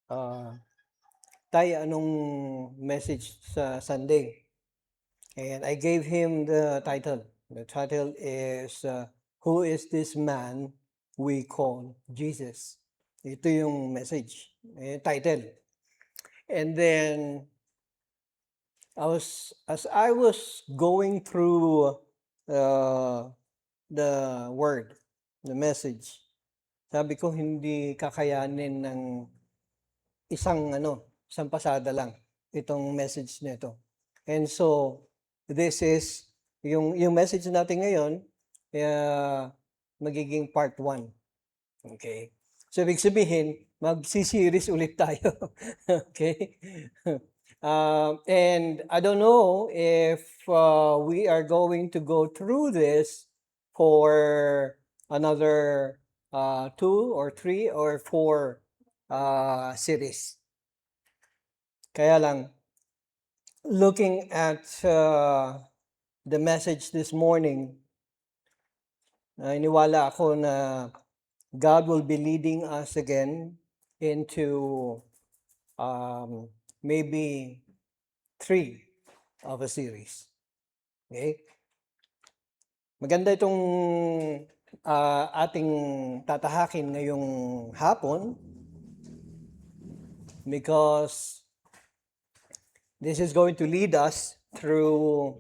Tay, anong message sa Sunday? And I gave him the title. The title is, Who is this man we call Jesus? Ito yung message, title. And then, as I was going through the word, the message, sabi ko hindi kakayanin ng isang pasada lang itong message nito. And so, this is yung message natin ngayon, magiging part 1. Okay? So, ibig sabihin, magsi-series ulit tayo. Okay? And I don't know if we are going to go through this for another 2 or 3 or 4 series. Kaya lang, looking at the message this morning, iniwala ako na God will be leading us again into maybe 3 of a series. Okay? Maganda itong ating tatahakin ngayong hapon because this is going to lead us through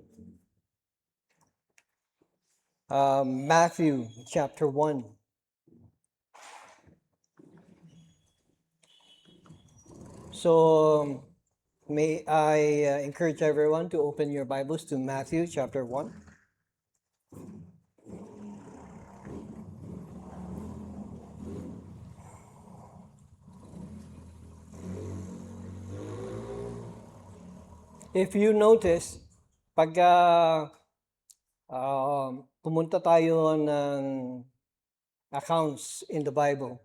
Matthew chapter 1. So, may I encourage everyone to open your Bibles to Matthew chapter 1. If you notice, pag pumunta tayo ng accounts in the Bible,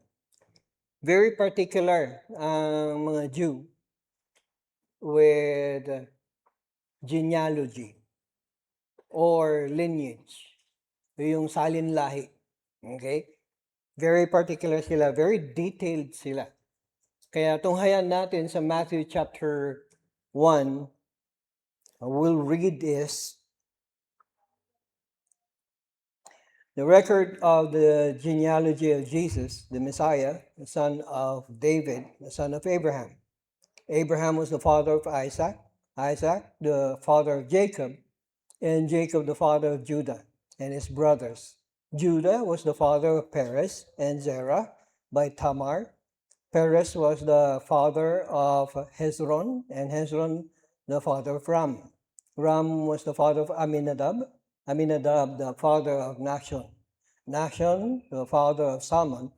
very particular ang mga Jew with genealogy or lineage, yung salin lahi. Okay? Very particular sila, very detailed sila. Kaya tunghayan natin sa Matthew chapter 1, we'll read this. The record of the genealogy of Jesus, the Messiah, the son of David, the son of Abraham. Abraham was the father of Isaac, Isaac the father of Jacob, and Jacob the father of Judah and his brothers. Judah was the father of Perez and Zerah by Tamar. Perez was the father of Hezron, and Hezron the father of Ram. Ram was the father of Aminadab, Aminadab the father of Nahshon. Nahshon the father of Salmon.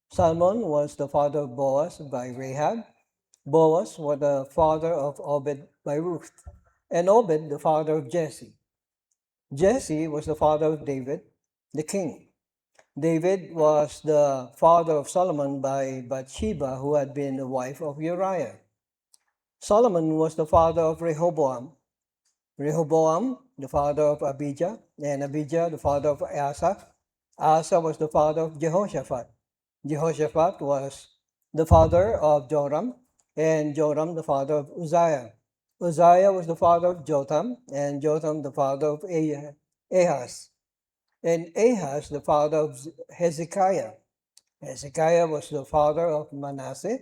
Salmon was the father of Boaz by Rahab. Boaz was the father of Obed by Ruth, and Obed the father of Jesse. Jesse was the father of David, the king. David was the father of Solomon by Bathsheba, who had been the wife of Uriah. Solomon was the father of Rehoboam. Rehoboam, the father of Abijah, and Abijah, the father of Asa. Asa was the father of Jehoshaphat. Jehoshaphat was the father of Joram, and Joram the father of Uzziah. Uzziah was the father of Jotham, and Jotham the father of Ahaz. And Ahaz the father of Hezekiah. Hezekiah was the father of Manasseh.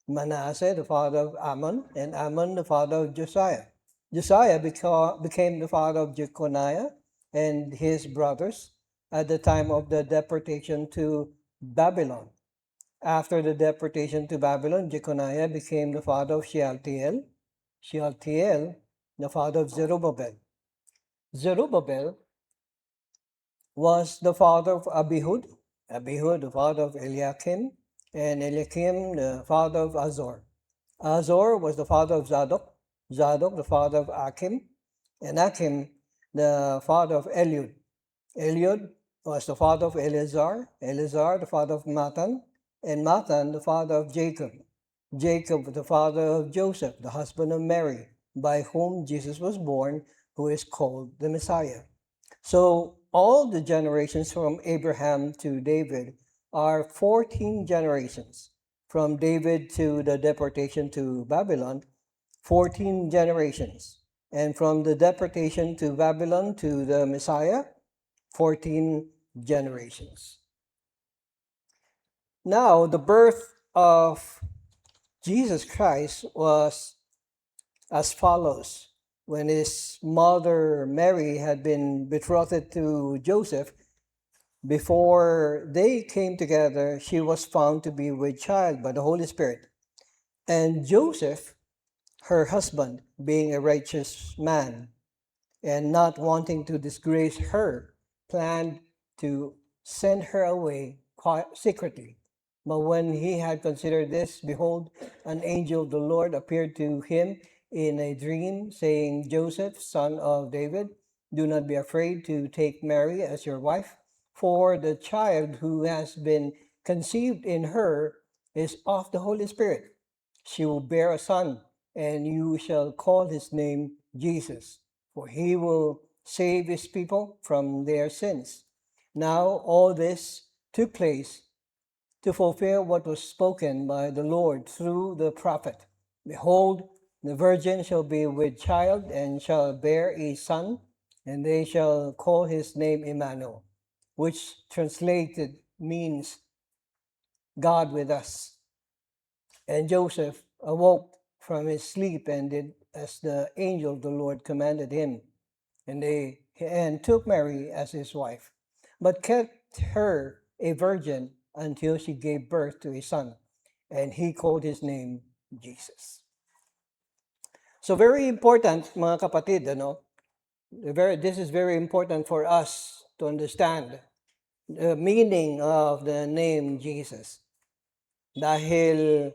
Manasseh the father of Ammon, and Ammon the father of Josiah. Josiah became the father of Jeconiah and his brothers at the time of the deportation to Babylon. After the deportation to Babylon, Jeconiah became the father of Shealtiel. Shealtiel, the father of Zerubbabel. Zerubbabel was the father of Abihud. Abihud, the father of Eliakim, and Eliakim, the father of Azor. Azor was the father of Zadok. Zadok, the father of Achim, and Achim, the father of Eliud. Eliud was the father of Eleazar. Eleazar, the father of Matan, and Matan, the father of Jacob. Jacob, the father of Joseph, the husband of Mary, by whom Jesus was born, who is called the Messiah. So all the generations from Abraham to David are 14 generations. from David to the deportation to Babylon, 14 generations. And from the deportation to Babylon to the Messiah, 14 generations. Now, the birth of Jesus Christ was as follows. When his mother Mary had been betrothed to Joseph, before they came together, she was found to be with child by the Holy Spirit. And Joseph, her husband, being a righteous man and not wanting to disgrace her, planned to send her away secretly. But when he had considered this, behold, an angel of the Lord appeared to him in a dream, saying, Joseph, son of David, do not be afraid to take Mary as your wife, for the child who has been conceived in her is of the Holy Spirit. She will bear a son, and you shall call his name Jesus, for he will save his people from their sins. Now all this took place to fulfill what was spoken by the Lord through the prophet. Behold, the virgin shall be with child and shall bear a son, and they shall call his name Emmanuel, which translated means God with us. And Joseph awoke from his sleep and did as the angel of the Lord commanded him, and took Mary as his wife, but kept her a virgin until she gave birth to a son, and he called his name Jesus. So very important, mga kapatid, this is very important for us to understand the meaning of the name Jesus. Dahil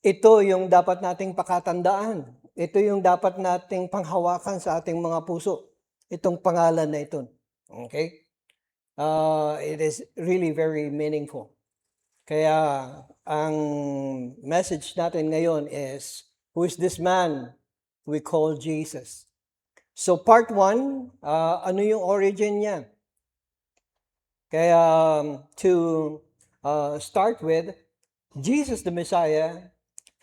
ito yung dapat nating pakatandaan. Ito yung dapat nating panghawakan sa ating mga puso. Itong pangalan na ito. Okay? It is really very meaningful. Kaya ang message natin ngayon is, who is this man we call Jesus? So part 1, ano yung origin niya? Kaya to start with, Jesus the Messiah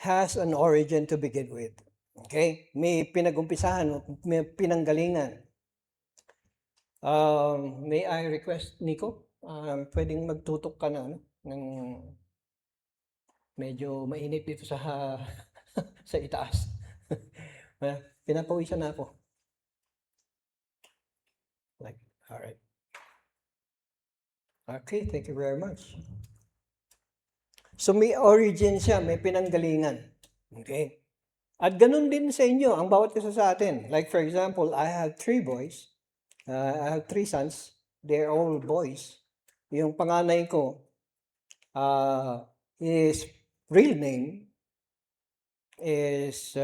has an origin to begin with. Okay? May pinagumpisahan, may pinanggalingan. May I request, Nico? Pwedeng magtutok ka na, ng medyo mainit dito sa sa itaas. Pinapawisan na ako. All right. Okay, thank you very much. So may origin siya, may pinanggalingan. Okay? At ganun din sa inyo, ang bawat isa sa atin. Like for example, I have 3 boys. I have 3 sons. They're all boys. Yung panganay ko, his real name is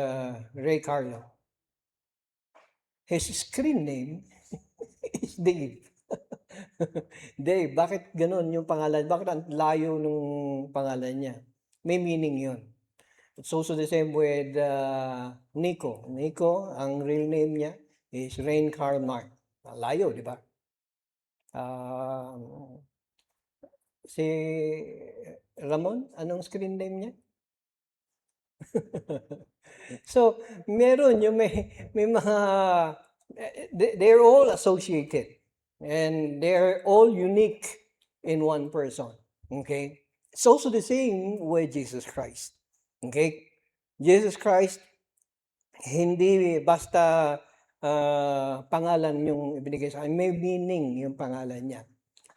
Ray Carlo. His screen name is Dave. Dave, bakit ganun yung pangalan? Bakit ang layo nung pangalan niya? May meaning yun. It's also the same with Nico. Nico, ang real name niya is Rain Karl Mark. Layo, di ba? Si Ramon, anong screen name niya? So, meron yung may mga, they're all associated. And they're all unique in one person. Okay? It's also the same with Jesus Christ. Okay? Jesus Christ, hindi basta pangalan yung ibinigay sa akin. May meaning yung pangalan niya.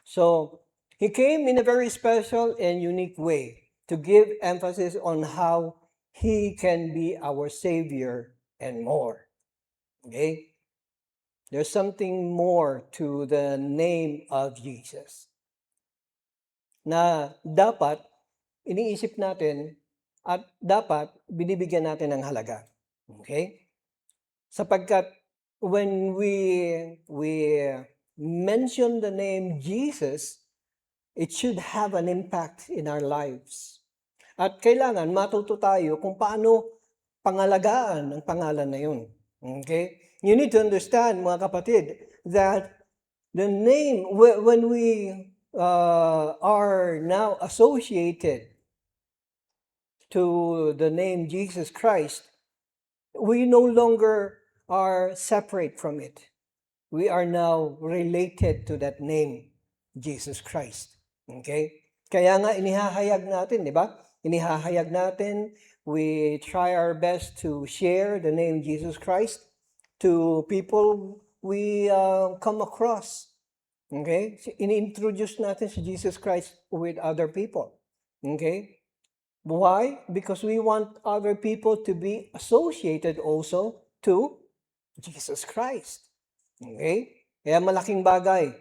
So, he came in a very special and unique way to give emphasis on how he can be our Savior and more. Okay? There's something more to the name of Jesus na dapat iniisip natin at dapat binibigyan natin ng halaga. Okay? Sapagkat when we mention the name Jesus, it should have an impact in our lives. At kailangan matuto tayo kung paano pangalagaan ang pangalan na yun. Okay? You need to understand, mga kapatid, that the name, when we are now associated to the name Jesus Christ, we no longer are separate from it. We are now related to that name, Jesus Christ. Okay? Kaya nga inihahayag natin, di ba? Inihahayag natin, we try our best to share the name Jesus Christ to people we come across. Okay? Ini-introduce natin si Jesus Christ with other people. Okay? Why? Because we want other people to be associated also to Jesus Christ. Okay? Kaya malaking bagay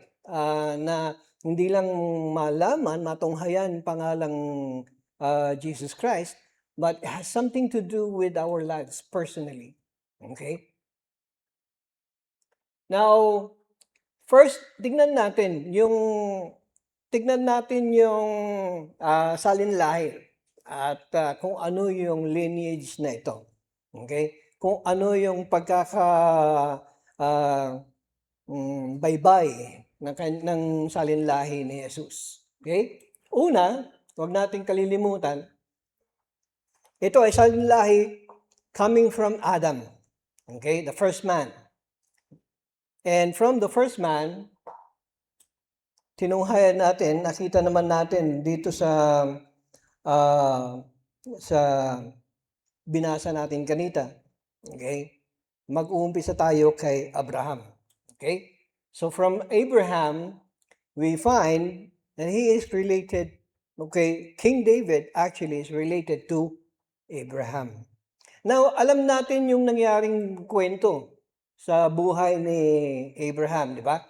na hindi lang malaman, matunghayan pangalang Jesus Christ, but it has something to do with our lives personally. Okay? Now, first, tignan natin yung salinlahi at kung ano yung lineage na ito. Okay? Kung ano yung baybay ng salinlahi ni Jesus. Okay? Una, huwag nating kalilimutan, ito ay salinlahi coming from Adam. Okay? The first man. And from the first man, tinunghayan natin, nakita naman natin dito sa binasa natin kanita. Okay? Mag-uumpisa tayo kay Abraham. Okay? So from Abraham, we find that he is related, okay, King David actually is related to Abraham. Now, alam natin yung nangyaring kwento sa buhay ni Abraham, di ba?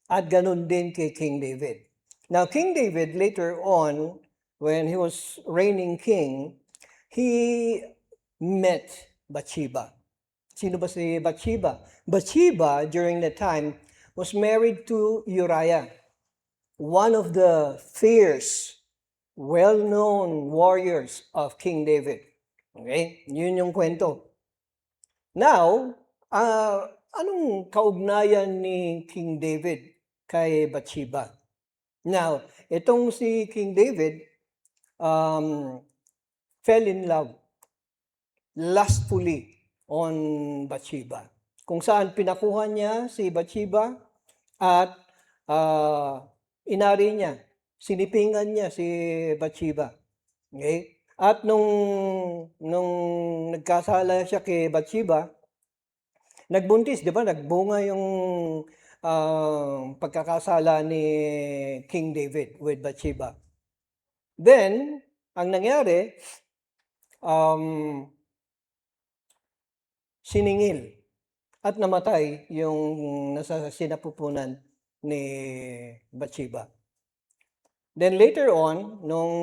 At ganun din kay King David. Now, King David, later on, when he was reigning king, he met Bathsheba. Sino ba si Bathsheba? Bathsheba, during that time, was married to Uriah, one of the fierce, well-known warriors of King David. Okay? Yun yung kwento. Now, anong kaugnayan ni King David kay Bathsheba? Now, itong si King David fell in love lustfully on Bathsheba. Kung saan pinakuha niya si Bathsheba at inari niya, sinipingan niya si Bathsheba. Okay? At nung nagkasala siya kay Bathsheba, nagbuntis, di ba? Nagbunga yung pagkakasala ni King David with Bathsheba. Then, ang nangyari, siningil at namatay yung nasa sinapupunan ni Bathsheba. Then later on, nung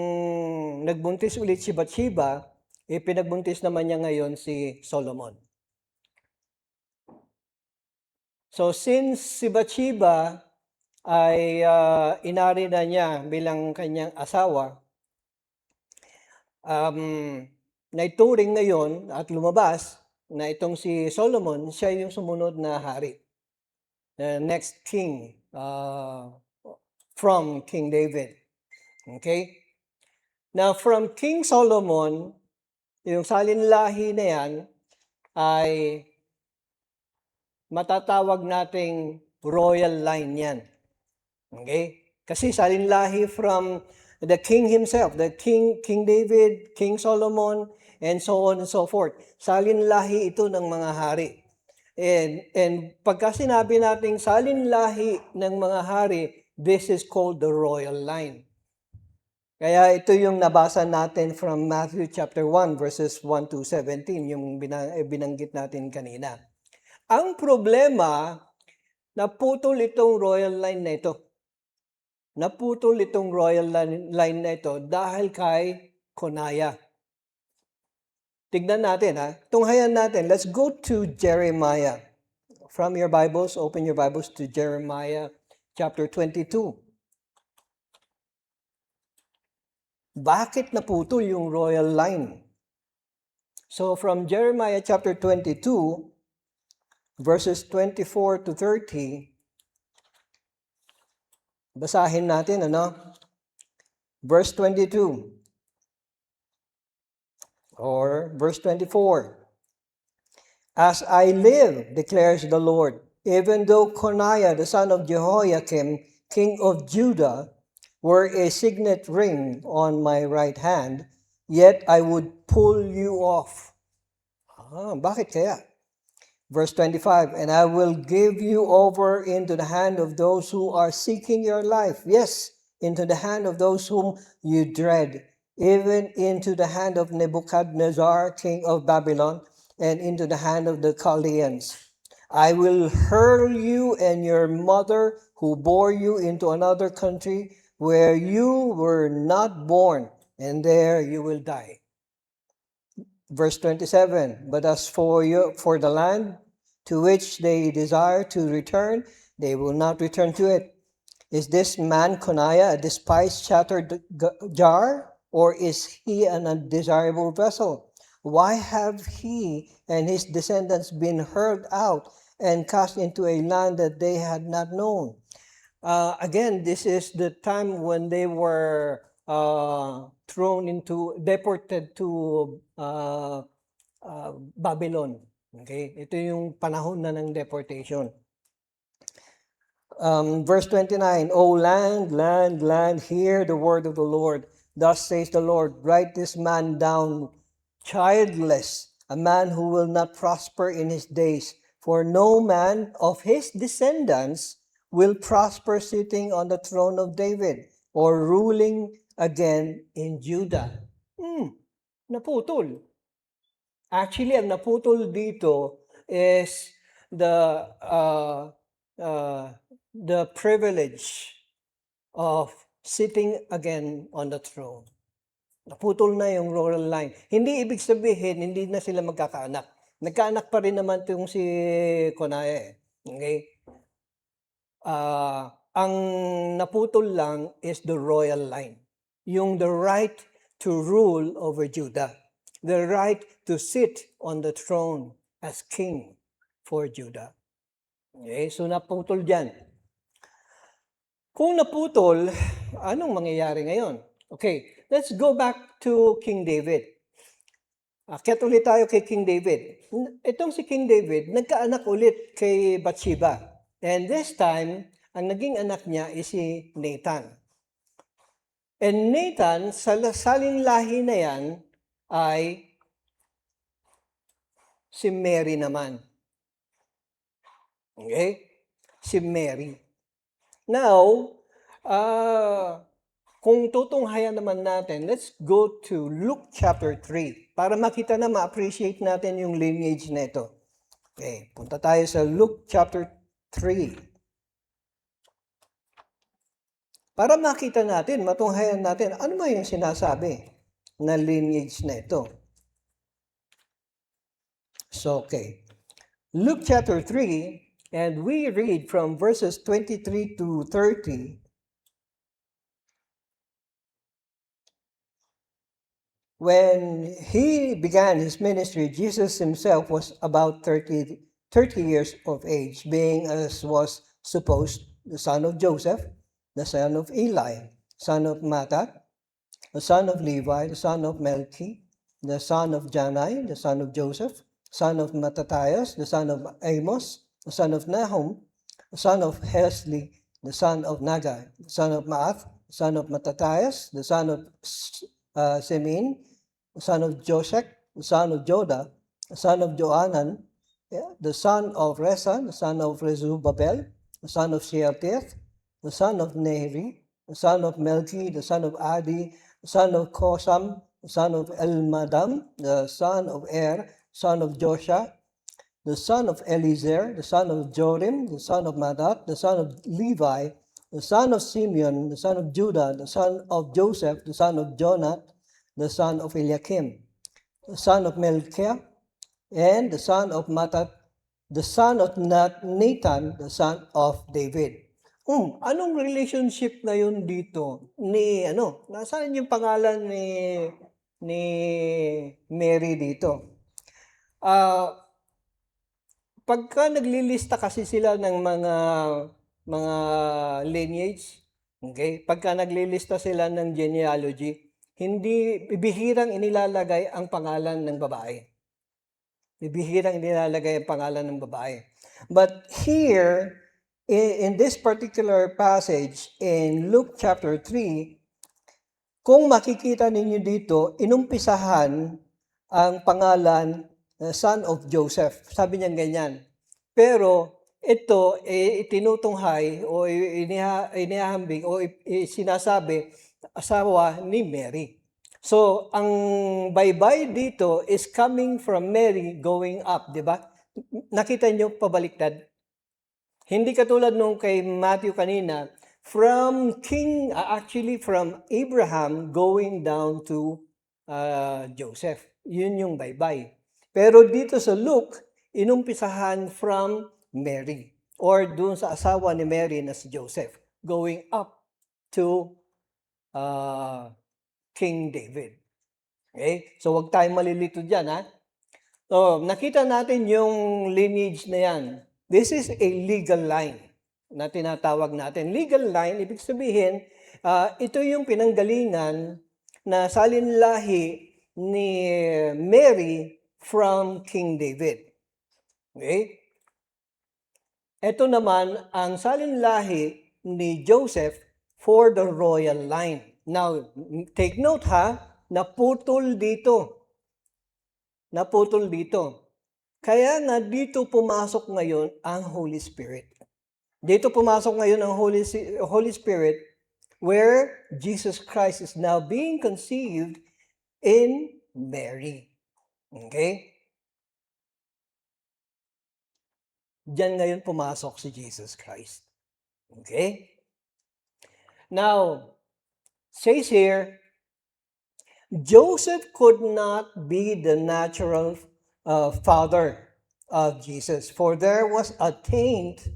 nagbuntis ulit si Bathsheba, pinagbuntis naman niya ngayon si Solomon. So since si Bathsheba ay inari na niya bilang kanyang asawa, naituring ngayon at lumabas na itong si Solomon, siya yung sumunod na hari. The next king from King David. Okay? Now, from King Solomon, yung salinlahi na yan ay matatawag nating royal line yan. Okay? Kasi salinlahi from the king himself, the King David, King Solomon, and so on and so forth. Salinlahi ito ng mga hari. And pagka sinabi nating salinlahi ng mga hari, this is called the royal line. Kaya ito yung nabasa natin from Matthew chapter 1 verses 1 to 17, yung binanggit natin kanina. Ang problema, naputol itong royal line na ito. Naputol itong royal line na ito dahil kay Konaya. Tignan natin ha. Tunghayan natin. Let's go to Jeremiah. From your Bibles, open your Bibles to Jeremiah chapter 22. Bakit naputol yung royal line? So from Jeremiah chapter 22, verses 24 to 30, Basahin natin, verse 22 or verse 24. As I live, declares the Lord, even though Coniah, the son of Jehoiakim, king of Judah, were a signet ring on my right hand, yet I would pull you off. Bakit kaya? Verse 25, and I will give you over into the hand of those who are seeking your life. Yes, into the hand of those whom you dread, even into the hand of Nebuchadnezzar, king of Babylon, and into the hand of the Chaldeans. I will hurl you and your mother who bore you into another country where you were not born, and there you will die. Verse 27, but as for the land to which they desire to return, they will not return to it. Is this man Coniah a despised shattered jar, or is he an undesirable vessel? Why have he and his descendants been hurled out and cast into a land that they had not known? Again, this is the time when they were deported to Babylon. Okay? Ito yung panahon na ng deportation. Verse 29, O land, land, land, hear the word of the Lord. Thus says the Lord, write this man down, childless, a man who will not prosper in his days. For no man of his descendants will prosper sitting on the throne of David or ruling again in Judah. Naputol. Actually, ang naputol dito is the privilege of sitting again on the throne. Naputol na yung royal line. Hindi ibig sabihin, hindi na sila magkakaanak. Nagkaanak pa rin naman itong si Coniah. Okay? Ang naputol lang is the royal line. Yung the right to rule over Judah. The right to sit on the throne as king for Judah. Okay, so naputol dyan. Kung naputol, anong mangyayari ngayon? Okay, let's go back to King David. Akyat ulit tayo kay King David. Itong si King David, nagkaanak ulit kay Bathsheba. And this time, ang naging anak niya is si Nathan. And Nathan, sa saling lahi na yan, ay si Mary naman. Okay? Si Mary. Now, kung tutunghayan naman natin, let's go to Luke chapter 3 para makita na ma-appreciate natin yung lineage na ito. Okay, punta tayo sa Luke chapter 3. Para makita natin, matunghayan natin, ano ba yung sinasabi na lineage na ito? So, okay. Luke chapter 3, and we read from verses 23 to 30. When he began his ministry, Jesus himself was about 30 years of age, being, as was supposed, the son of Joseph, the son of Eli, son of Mattat, the son of Levi, the son of Melchi, the son of Janai, the son of Joseph, son of Mattathias, the son of Amos, the son of Nahum, the son of Hesli, the son of Nagai, the son of Maath, the son of Mattathias, the son of Semin, the son of Joshek, the son of Joda, the son of Joanan, the son of Resa, the son of Rezubabel, the son of Shealtiel, the son of Neri, the son of Melchi, the son of Adi, the son of Kosam, the son of Elmadam, the son of Er, son of Josha, the son of Eliezer, the son of Jorim, the son of Madat, the son of Levi, the son of Simeon, the son of Judah, the son of Joseph, the son of Jonah, the son of Eliakim, the son of Melchiah, and the son of Mattat, the son of Nathan, the son of David. Anong relationship ngayon dito ni nasaan yung pangalan ni Mary dito? Pagka naglilista kasi sila ng mga lineage, Okay? Pagka naglilista sila ng genealogy, hindi bihirang inilalagay ang pangalan ng babae. Bihirang inilalagay ang pangalan ng babae. But here, in this particular passage, in Luke chapter 3, kung makikita ninyo dito, inumpisahan ang pangalan son of Joseph. Sabi niya ganyan. Pero ito itinutunghay o inihahambing o sinasabi asawa ni Mary. So, ang baybay dito is coming from Mary going up, di ba? Nakita niyo pabaliktad? Hindi katulad nung kay Matthew kanina, from Abraham going down to Joseph. Yun yung baybay. Pero dito sa Luke, inumpisahan from Mary or dun sa asawa ni Mary na si Joseph going up to King David. Okay? So, wag tayong malilito dyan, ha? So, nakita natin yung lineage na yan. This is a legal line na tinatawag natin. Legal line, ibig sabihin, ito yung pinanggalingan na salinlahi ni Mary from King David. Okay? Ito naman ang salinlahi ni Joseph for the royal line. Now, take note ha, naputol dito. Kaya nga dito pumasok ngayon ang Holy Spirit. Dito pumasok ngayon ang Holy Spirit where Jesus Christ is now being conceived in Mary. Okay? Diyan ngayon pumasok si Jesus Christ. Okay? Now, says here, Joseph could not be the natural father of Jesus, for there was a taint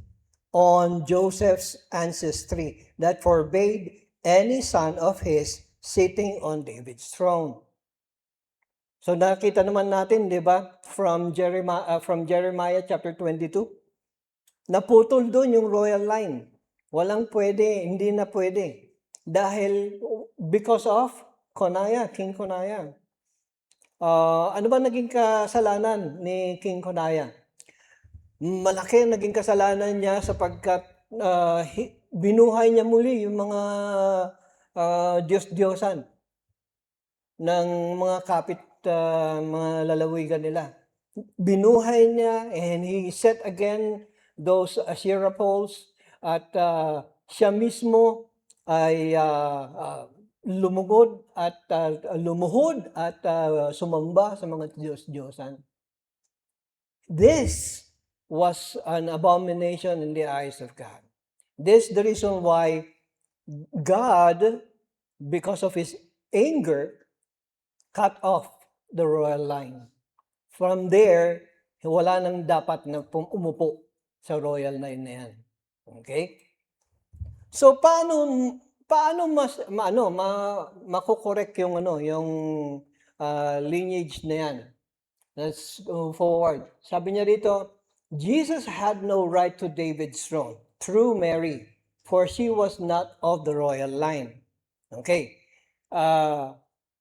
on Joseph's ancestry that forbade any son of his sitting on David's throne. So nakita naman natin, di ba, from Jeremiah chapter 22, naputol doon yung royal line. Walang pwede, hindi na pwede. Dahil because of King Conaiah. Ano ba naging kasalanan ni King Conaiah? Malaki ang naging kasalanan niya sapagkat binuhay niya muli yung mga Diyos-Diyosan ng mga mga lalawigan nila. Binuhay niya and he set again those Asherah poles at siya mismo ay lumuhod at sumamba sa mga Diyos-Diyosan. This was an abomination in the eyes of God. This is the reason why God, because of His anger, cut off the royal line. From there, wala nang dapat na umupo sa royal line na yan. Okay? So paano makokorek yung lineage na yan? Let's go forward. Sabi niya rito, Jesus had no right to David's throne through Mary, for she was not of the royal line. Okay.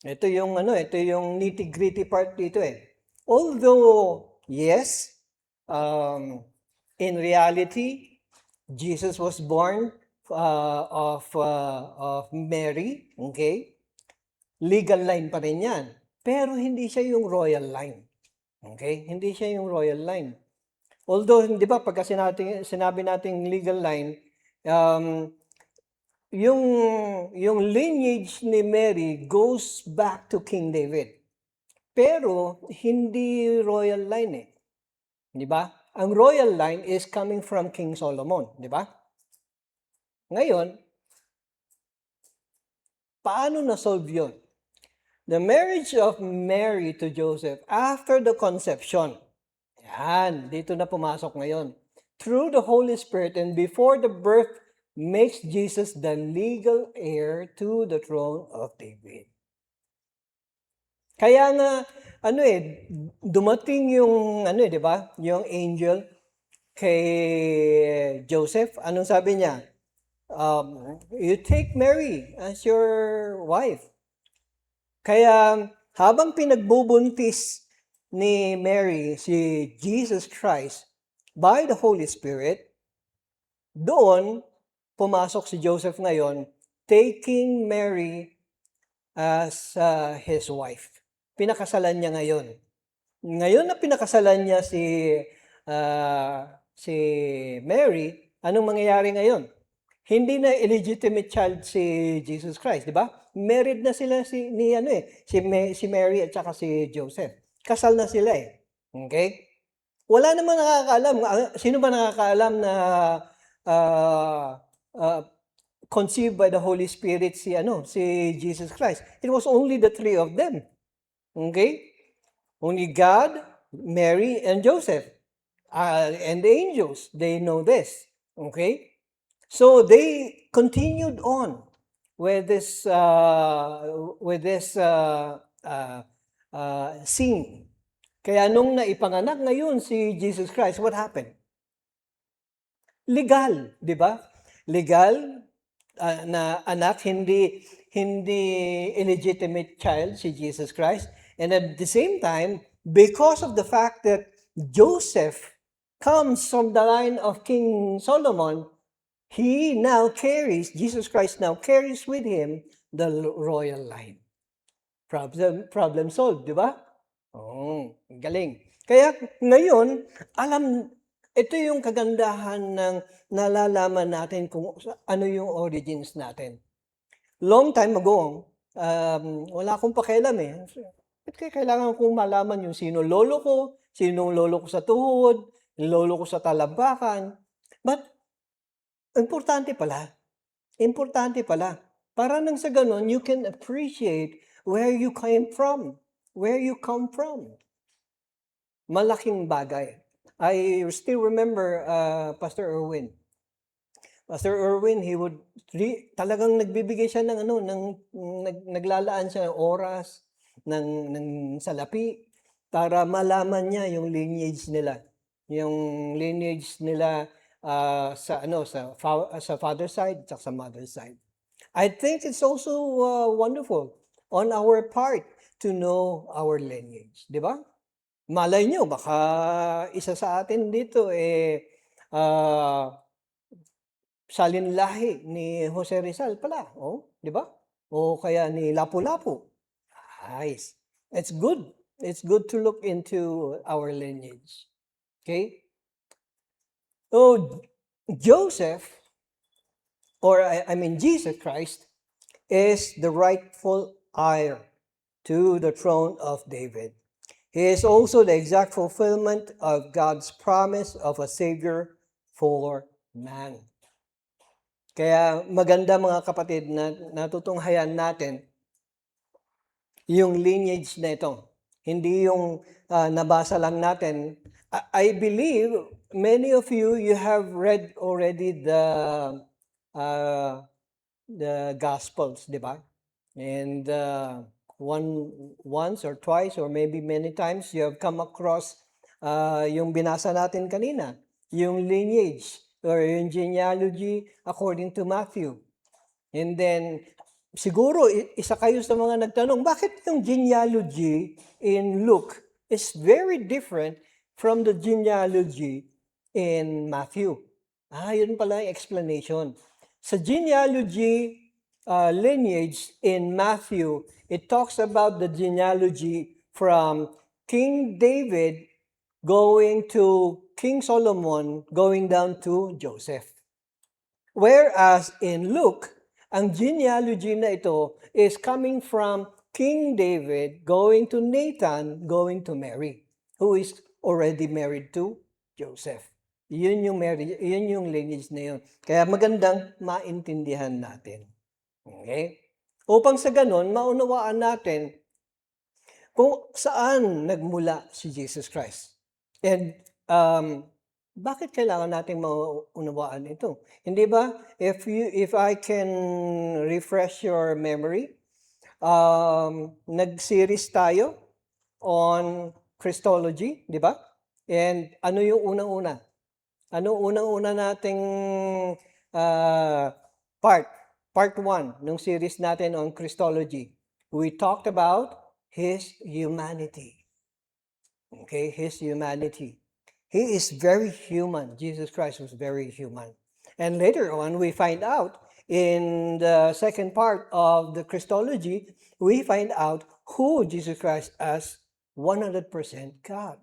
Ito yung nitty-gritty part dito eh. Although, yes, in reality, Jesus was born of Mary, okay? Legal line pa rin yan. Pero hindi siya yung royal line. Okay? Hindi siya yung royal line. Although, di ba, pagka sinabi nating legal line, yung lineage ni Mary goes back to King David. Pero, hindi royal line eh. Di ba? Ang royal line is coming from King Solomon. Di ba? Ngayon, paano na-solve yun? The marriage of Mary to Joseph after the conception. Yan, dito na pumasok ngayon. Through the Holy Spirit and before the birth makes Jesus the legal heir to the throne of David. Kaya nga, dumating yung, di ba? Yung angel kay Joseph. Anong sabi niya? you take Mary as your wife. Kaya habang pinagbubuntis ni Mary si Jesus Christ by the Holy Spirit, doon pumasok si Joseph ngayon, taking Mary as his wife. Pinakasalan niya ngayon. Ngayon na pinakasalan niya si Mary, anong mangyayari ngayon? Hindi na illegitimate child si Jesus Christ, di ba? Married na sila si Mary at saka si Joseph. Kasal na sila eh. Okay? Wala namang nakakaalam. Sino ba nakakaalam na conceived by the Holy Spirit si Jesus Christ? It was only the three of them. Okay? Only God, Mary, and Joseph. And the angels, they know this. Okay? So they continued on with this scene. Kaya nung naipanganak ngayon si Jesus Christ, what happened? Legal, di ba? Legal na anak, hindi illegitimate child si Jesus Christ. And at the same time, because of the fact that Joseph comes from the line of King Solomon, Jesus Christ now carries with him the royal line. Problem solved, di ba? Oh, galing. Kaya ngayon, ito yung kagandahan ng nalalaman natin kung ano yung origins natin. Long time ago, wala akong pakialam eh. Kailangan kong malaman yung sinong lolo ko sa tuhod, lolo ko sa talampakan. But importante pala. Para nang sa ganon, you can appreciate where you came from. Malaking bagay. I still remember Pastor Erwin. He would talagang nagbibigay siya naglalaan siya ng oras, ng salapi para malaman niya yung lineage nila. Yung lineage nila sa father's side at sa mother's side. I think it's also wonderful on our part to know our lineage, di ba? Malay nyo, baka isa sa atin dito salinlahi ni Jose Rizal pala, di ba? O kaya ni Lapu-Lapu. Nice. It's good to look into our lineage. Okay? So, Joseph, Jesus Christ, is the rightful heir to the throne of David. He is also the exact fulfillment of God's promise of a Savior for man. Kaya maganda mga kapatid na natutunghayan natin yung lineage na ito. Hindi yung nabasa lang natin. I believe many of you have read already the Gospels, di ba? And once or twice or maybe many times you have come across yung binasa natin kanina, yung lineage or yung genealogy according to Matthew. And then siguro isa kayo sa mga nagtanong, bakit yung genealogy in Luke is very different from the genealogy in Matthew? Yun pala yung explanation. Sa genealogy lineage in Matthew, it talks about the genealogy from King David going to King Solomon, going down to Joseph. Whereas in Luke, ang genealogy na ito is coming from King David going to Nathan, going to Mary, who is already married to Joseph. Yun yung lineage na yun. Kaya magandang maintindihan natin. Okay? Upang sa ganon, maunawaan natin kung saan nagmula si Jesus Christ. And bakit kailangan natin maunawaan ito? Hindi ba? If I can refresh your memory, nag-series tayo on Christology, di ba? And ano yung unang-una? Ano unang-una nating part 1 ng series natin on Christology. We talked about His humanity. Okay, His humanity. He is very human. Jesus Christ was very human. And later on, we find out in the second part of the Christology, we find out who Jesus Christ as 100% God.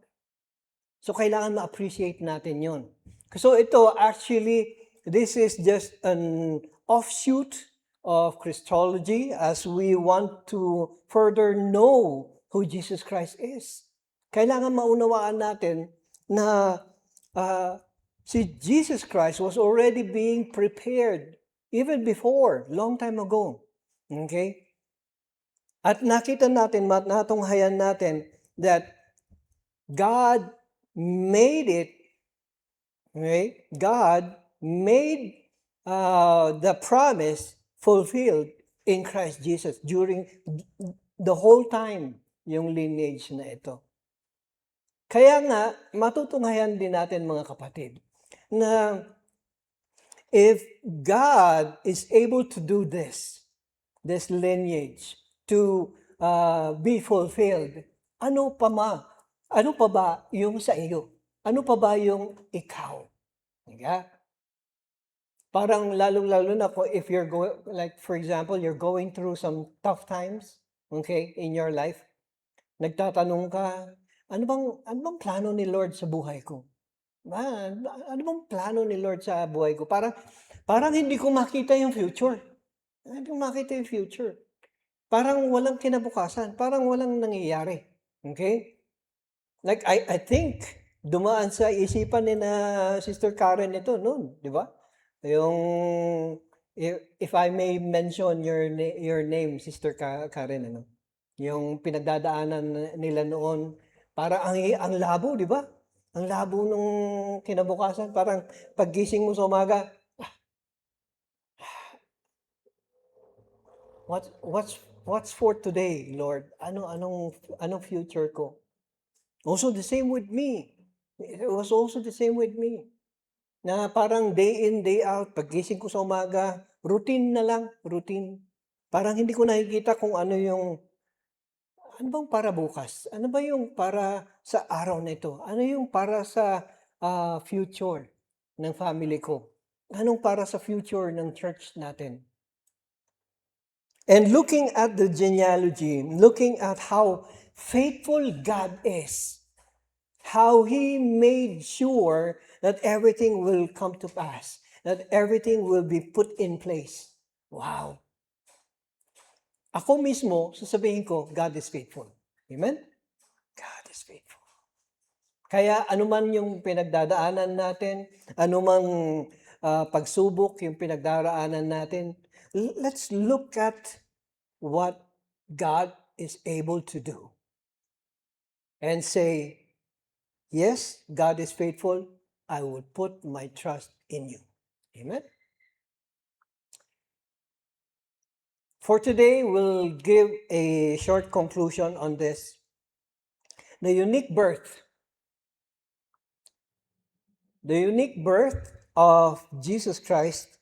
So, kailangan ma-appreciate natin yon. So, ito actually, this is just an offshoot of Christology as we want to further know who Jesus Christ is. Kailangan maunawaan natin na si Jesus Christ was already being prepared even before, long time ago. Okay? At nakita natin, natunghayan natin that God made it, okay? God made the promise fulfilled in Christ Jesus during the whole time yung lineage na ito. Kaya nga, matutunghayan din natin mga kapatid, na if God is able to do this lineage to be fulfilled, ano pa ba yung sa iyo? Ano pa ba yung ikaw? Yeah? Parang lalong-lalo na if you're going, like for example, you're going through some tough times, okay, in your life, nagtatanong ka, ano bang plano ni Lord sa buhay ko? Ano bang plano ni Lord sa buhay ko? Parang hindi ko makita yung future. Hindi ko makita yung future. Parang walang kinabukasan, parang walang nangyayari. Okay? Like I think dumaan sa isipan ni na Sister Karen ito noon, di ba? Yung if I may mention your name, Sister Karen, ano? Yung pinagdadaanan nila noon, para ang labo, di ba? Ang labo nung kinabukasan, parang paggising mo sa umaga, what's for today, Lord? Anong future ko? Also the same with me. It was also the same with me. Na parang day in, day out, paggising ko sa umaga, routine na lang, routine. Parang hindi ko nakikita kung ano bang para bukas? Ano ba yung para sa araw na ito? Ano yung para sa future ng family ko? Anong para sa future ng church natin? And looking at the genealogy, looking at how faithful God is, how He made sure that everything will come to pass, that everything will be put in place. Wow! Ako mismo, sasabihin ko, God is faithful. Amen? God is faithful. Kaya anuman yung pinagdadaanan natin, anumang pagsubok yung pinagdaraanan natin, let's look at what God is able to do. And say, yes, God is faithful. I will put my trust in you. Amen? For today, we'll give a short conclusion on this. The unique birth of Jesus Christ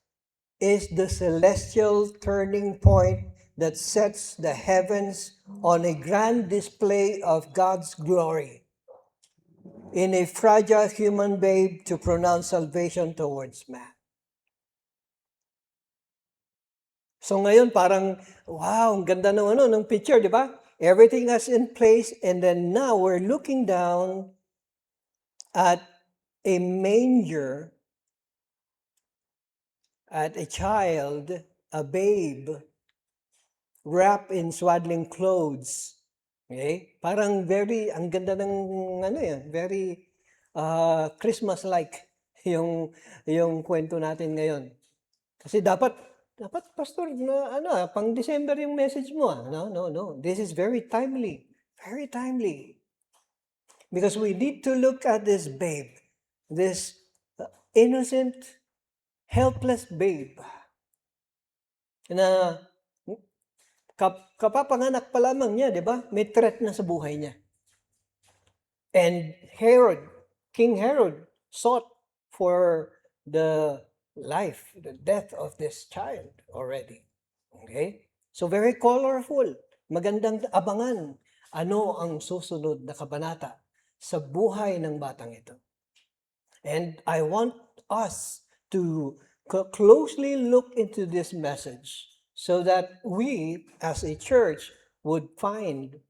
is the celestial turning point that sets the heavens on a grand display of God's glory in a fragile human babe to pronounce salvation towards man. So ngayon parang, wow, ang ganda ng picture, di ba? Everything is in place, and then now we're looking down at a manger, at a child, a babe, wrapped in swaddling clothes. Okay? Parang ang ganda ng very Christmas-like yung kwento natin ngayon. Kasi dapat pastor na pang December yung message mo. No. This is very timely. Very timely. Because we need to look at this babe, this innocent, helpless babe na kapapanganak pa lamang niya, di ba? May threat na sa buhay niya. And King Herod sought for the life, the death of this child already. Okay? So very colorful. Magandang abangan. Ano ang susunod na kabanata sa buhay ng batang ito? And I want us to closely look into this message so that we as a church would find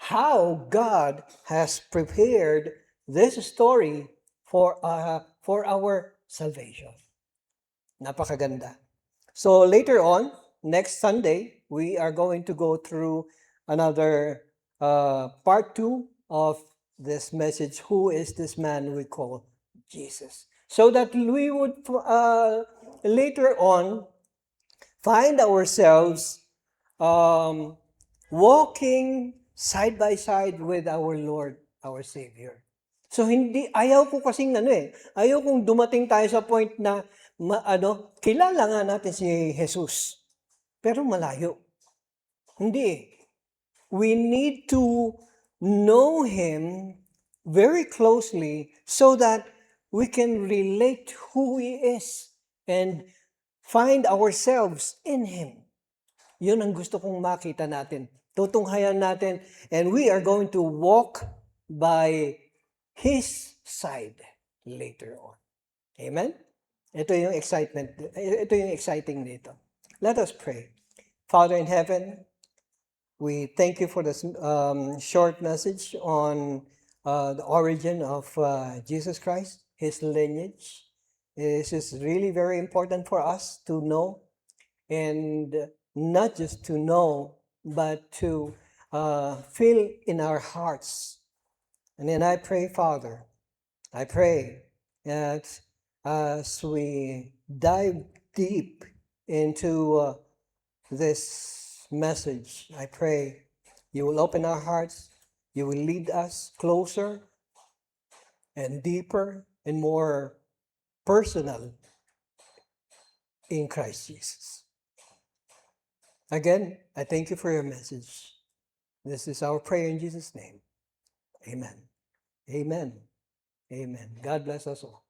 how God has prepared this story for our salvation. Napakaganda. So later on, next Sunday, we are going to go through another part 2 of this message. Who is this man we call Jesus? So that we would later on find ourselves walking side by side with our Lord, our Savior. So ayaw ko kasing ayaw kong dumating tayo sa point na kilala nga natin si Jesus, pero malayo. Hindi. We need to know Him very closely so that we can relate who He is and find ourselves in Him. Yun ang gusto kong makita natin. Tutunghayan natin, and we are going to walk by His side later on. Amen? Ito yung excitement. Ito yung exciting dito. Let us pray. Father in heaven, we thank you for this short message on the origin of Jesus Christ, His lineage. This is really very important for us to know, and not just to know, but to feel in our hearts. And then I pray, Father, I pray that as we dive deep into this message, I pray you will open our hearts, you will lead us closer and deeper and more personal in Christ Jesus. Again, I thank you for your message. This is our prayer in Jesus' name. Amen. Amen. Amen. God bless us all.